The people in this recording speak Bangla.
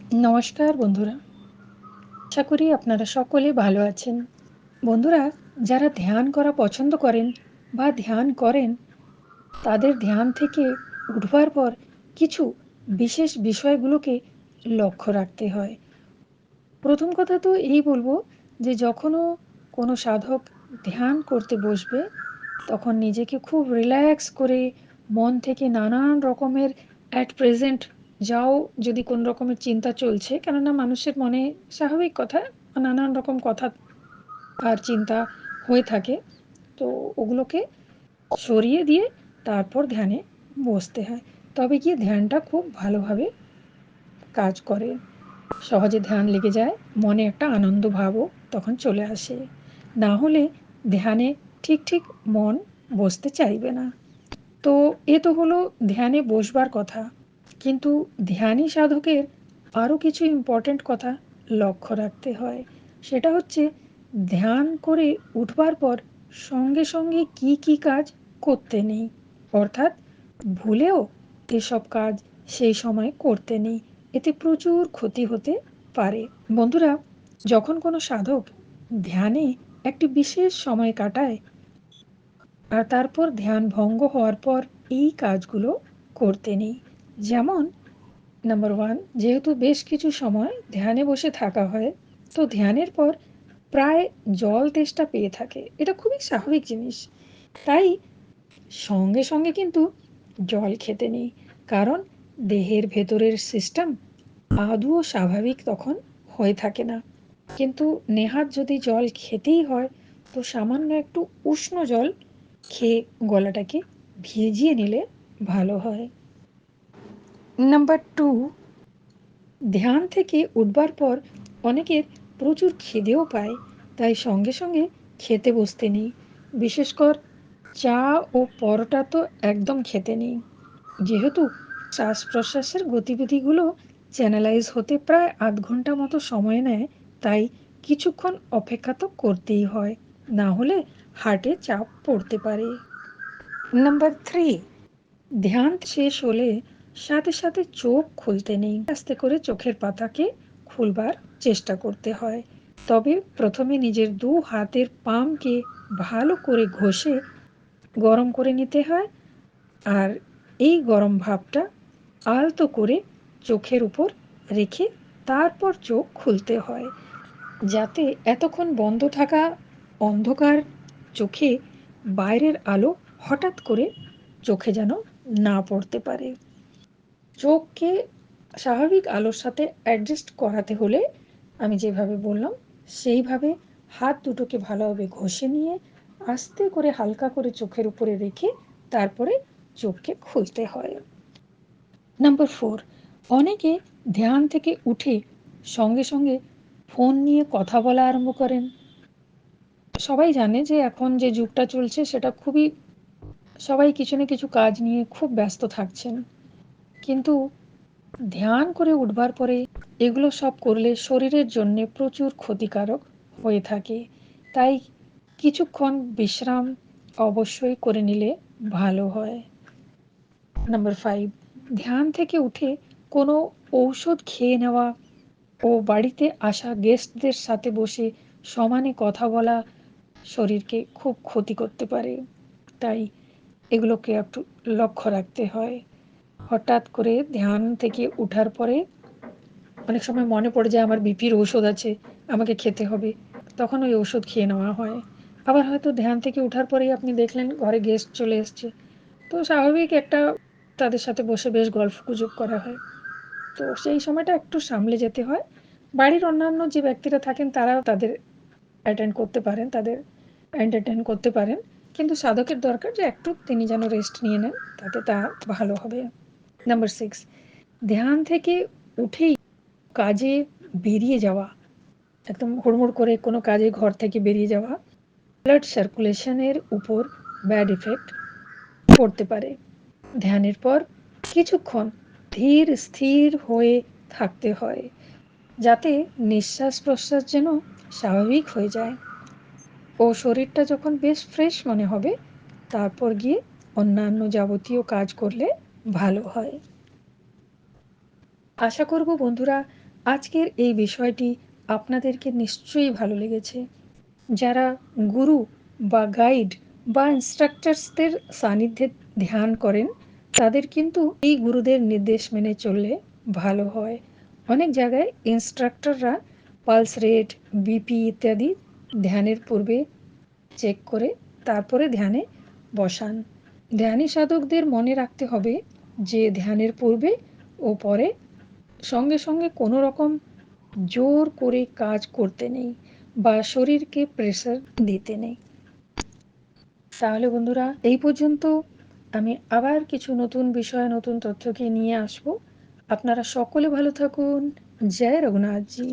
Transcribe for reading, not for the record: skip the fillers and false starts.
নমস্কার বন্ধুরা, আশা করি আপনারা সকলে ভালো আছেন। বন্ধুরা, যারা ধ্যান করা পছন্দ করেন বা ধ্যান করেন, তাদের ধ্যান থেকে উঠবার পর কিছু বিশেষ বিষয়গুলোকে লক্ষ্য রাখতে হয়। প্রথম কথা তো এই বলবো যে যখনও কোনো সাধক ধ্যান করতে বসবে, তখন নিজেকে খুব রিল্যাক্স করে মন থেকে নানান রকমের অ্যাট প্রেজেন্ট যাও, যদি কোনো রকমের চিন্তা চলছে, কেননা মানুষের মনে স্বাভাবিক কথা নানান রকম কথা আর চিন্তা হয়ে থাকে, তো ওগুলোকে সরিয়ে দিয়ে তারপর ধ্যানে বসতে হয়। তবে গিয়ে ধ্যানটা খুব ভালোভাবে কাজ করে, সহজে ধ্যান লেগে যায়, মনে একটা আনন্দ ভাবও তখন চলে আসে। না হলে ধ্যানে ঠিক ঠিক মন বসতে চাইবে না। তো এ তো হলো ধ্যানে বসবার কথা, কিন্তু ধ্যানী সাধকের আরও কিছু ইম্পর্ট্যান্ট কথা লক্ষ্য রাখতে হয়। সেটা হচ্ছে ধ্যান করে উঠবার পর সঙ্গে সঙ্গে কি কি কাজ করতে নেই, অর্থাৎ ভুলেও এসব কাজ সেই সময় করতে নেই, এতে প্রচুর ক্ষতি হতে পারে। বন্ধুরা, যখন কোনো সাধক ধ্যানে একটি বিশেষ সময় কাটায় আর তারপর ধ্যান ভঙ্গ হওয়ার পর এই কাজগুলো করতে নেই। যেমন নাম্বার ওয়ান, যেহেতু বেশ কিছু সময় ধ্যানে বসে থাকা হয়, তো ধ্যানের পর প্রায় জল তেষ্টা পেয়ে থাকে, এটা খুবই স্বাভাবিক জিনিস। তাই সঙ্গে সঙ্গে কিন্তু জল খেতে নেই, কারণ দেহের ভেতরের সিস্টেম আদৌ স্বাভাবিক তখন হয়ে থাকে না। কিন্তু নেহাত যদি জল খেতেই হয়, তো সামান্য একটু উষ্ণ জল খেয়ে গলাটাকে ভিজিয়ে নিলে ভালো হয়। নাম্বার টু, ধ্যান থেকে উঠবার পর অনেকের প্রচুর খিদেও পায়, তাই সঙ্গে সঙ্গে খেতে বসতে নেই। বিশেষ কর চা ও পরোটা তো একদম খেতে নেই, যেহেতু শ্বাস প্রশ্বাসের গতিবিধিগুলো চ্যানেলাইজ হতে প্রায় আধ ঘন্টা মতো সময় নেয়, তাই কিছুক্ষণ অপেক্ষা তো করতেই হয়, না হলে হার্টে চাপ পড়তে পারে। নাম্বার থ্রি, ধ্যান শেষ হলে সাথে সাথে চোখ খুলতে নেই, আস্তে করে চোখের পাতাকে খুলবার চেষ্টা করতে হয়। তবে প্রথমে নিজের দু হাতের পামকে ভালো করে ঘষে গরম করে নিতে হয়, আর এই গরম ভাবটা আলতো করে চোখের উপর রেখে তারপর চোখ খুলতে হয়, যাতে এতক্ষণ বন্ধ থাকা অন্ধকার চোখে বাইরের আলো হঠাৎ করে চোখে যেন না পড়তে পারে। চোখকে স্বাভাবিক আলোর সাথে অ্যাডজাস্ট করাতে হলে আমি যেভাবে বললাম সেইভাবে হাত দুটোকে ভালোভাবে ঘষে নিয়ে আস্তে করে হালকা করে চোখের উপরে রেখে তারপরে চোখকে খুলতে হয়। নাম্বার ফোর, অনেকে ধ্যান থেকে উঠে সঙ্গে সঙ্গে ফোন নিয়ে কথা বলা আরম্ভ করেন। সবাই জানে যে এখন যে যুগটা চলছে সেটা খুবই, সবাই কিছু না কিছু কাজ নিয়ে খুব ব্যস্ত থাকছেন, কিন্তু ধ্যান করে উঠবার পরে এগুলো সব করলে শরীরের জন্যে প্রচুর ক্ষতিকারক হয়ে থাকে, তাই কিছুক্ষণ বিশ্রাম অবশ্যই করে নিলে ভালো হয়। নাম্বার ফাইভ, ধ্যান থেকে উঠে কোনো ঔষধ খেয়ে নেওয়া ও বাড়িতে আসা গেস্টদের সাথে বসে সমানে কথা বলা শরীরকে খুব ক্ষতি করতে পারে, তাই এগুলোকে একটু লক্ষ্য রাখতে হয়। হঠাৎ করে ধ্যান থেকে উঠার পরে অনেক সময় মনে পড়ে যায় আমার বিপির ঔষধ আছে, আমাকে খেতে হবে, তখন ওই ওষুধ খেয়ে নেওয়া হয়। আবার হয়তো ধ্যান থেকে উঠার পরেই আপনি দেখলেন ঘরে গেস্ট চলে এসছে, তো স্বাভাবিক একটা তাদের সাথে বসে বেশ গল্প গুজব করা হয়, তো সেই সময়টা একটু সামলে যেতে হয়। বাড়ির অন্যান্য যে ব্যক্তিরা থাকেন তারাও তাদের অ্যাটেন্ড করতে পারেন, তাদের এন্টারটেন করতে পারেন, কিন্তু সাধকের দরকার যে একটু তিনি যেন রেস্ট নিয়ে নেন, তাতে তা ভালো হবে। নাম্বার সিক্স, ধ্যান থেকে উঠেই কাজে বেরিয়ে যাওয়া, একদম হুড়মুড় করে কোনো কাজে ঘর থেকে বেরিয়ে যাওয়া ব্লাড সার্কুলেশনের উপর ব্যাড ইফেক্ট পড়তে পারে। ধ্যানের পর কিছুক্ষণ ধীর স্থির হয়ে থাকতে হয়, যাতে নিঃশ্বাস প্রশ্বাস যেন স্বাভাবিক হয়ে যায় ও শরীরটা যখন বেশ ফ্রেশ মনে হবে, তারপর গিয়ে অন্যান্য যাবতীয় কাজ করলে ভালো হয়। আশা করব বন্ধুরা আজকের এই বিষয়টি আপনাদেরকে নিশ্চয়ই ভালো লেগেছে। যারা গুরু বা গাইড বা ইন্সট্রাক্টরসদের সান্নিধ্যে ধ্যান করেন, তাদের কিন্তু এই গুরুদের নির্দেশ মেনে চললে ভালো হয়। অনেক জায়গায় ইন্সট্রাক্টররা পালস রেট, বিপি ইত্যাদি ধ্যানের পূর্বে চেক করে তারপরে ধ্যানে বসান। ধ্যানী সাধকদের মনে রাখতে হবে যে ধ্যানের পূর্বে ও পরে সঙ্গে সঙ্গে কোনো রকম জোর করে কাজ করতে নেই বা শরীরকে প্রেসার দিতে নেই। তাহলে বন্ধুরা, এই পর্যন্ত। আমি আবার কিছু নতুন বিষয়, নতুন তথ্যকে নিয়ে আসবো। আপনারা সকলে ভালো থাকুন। জয় রঘুনাথজি।